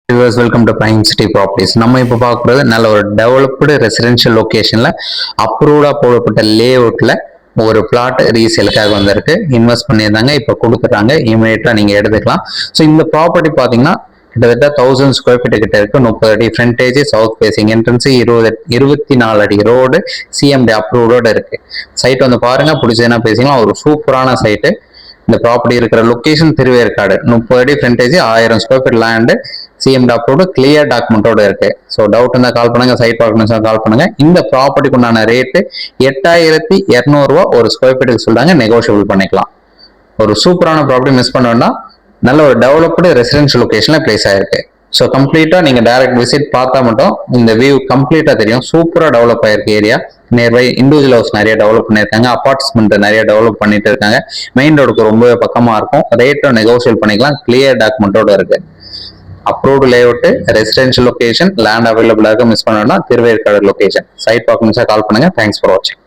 Viewers welcome to prime city properties. நம்ம இப்போ பார்க்குறது நல்ல ஒரு டெவலப்டு ரெசிடென்ஷியல் லொகேஷன்ல அப்ரூவ்டா போடப்பட்ட லேஅவுட்ல ஒரு பிளாட் ரீசேலுக்காக வந்திருக்கு. இன்வெஸ்ட் பண்ணியிருந்தாங்க, இப்போ கொடுத்துட்டாங்க, இமீடியட்டா நீங்க எடுத்துக்கலாம். ஸோ இந்த ப்ராப்பர்ட்டி பார்த்தீங்கன்னா கிட்டத்தட்ட 1000 ஸ்கொயர் ஃபீட் கிட்ட இருக்கு. 30 அடி ஃப்ரண்டேஜ், சவுத் ஃபேசிங் என்ட்ரன்ஸ், 24 அடி ரோடு, சிஎம்டி அப்ரூவ்டோட இருக்கு. சைட் வந்து பாருங்க, பிடிச்சதுன்னா பேசிக்கலாம். ஒரு சூப்பரான சைட்டு. இந்த ப்ராப்பர்ட்டி இருக்கிற லொகேஷன் திருவேற்காடு, 30 அடி frontage, 1000 square feet land, CM approved, clear டாக்குமெண்டோட இருக்கு. ஸோ டவுட் இருந்தால் கால் பண்ணுங்க, சைட் பார்க்கணும் கால் பண்ணுங்க. இந்த ப்ராப்பர்ட்டிக்கு உண்டான ரேட்டு 8200 ரூபா ஒரு ஸ்கொயர் ஃபீட்டுக்கு சொல்றாங்க, நெகோஷியபிள் பண்ணிக்கலாம். ஒரு சூப்பரான ப்ராப்பர்ட்டி மிஸ் பண்ண வேண்டாம். நல்ல ஒரு டெவலப்டு ரெசிடென்ஷியல் லொகேஷன்ல பிளேஸ் ஆயிருக்கு. ஸோ கம்ப்ளீட்டா நீங்க டைரக்ட் விசிட் பார்த்தா மட்டும் இந்த வியூ கம்ப்ளீட்டா தெரியும். சூப்பரா டெவலப் ஆயிருக்கு ஏரியா. நியர்பை இண்டிவிஜுவல் ஹவுஸ் நிறைய டெவலப் பண்ணியிருக்காங்க, அபார்ட்மெண்ட் நிறைய டெவலப் பண்ணிட்டு இருக்காங்க. மெயின் ரோடுக்கு ரொம்பவே பக்கமா இருக்கும். ரேட்டும் நெகோஷியல் பண்ணிக்கலாம், கிளியர் டாக்குமெண்டோட இருக்கு. Approved layout, residential location, land அவைலபிளா இருக்கு. மிஸ் பண்ணா திருவேற்காடு லொகேஷன். சைட் பார்க்கணும்னா கால் பண்ணுங்க. தேங்க்ஸ் ஃபார் வாட்சிங்.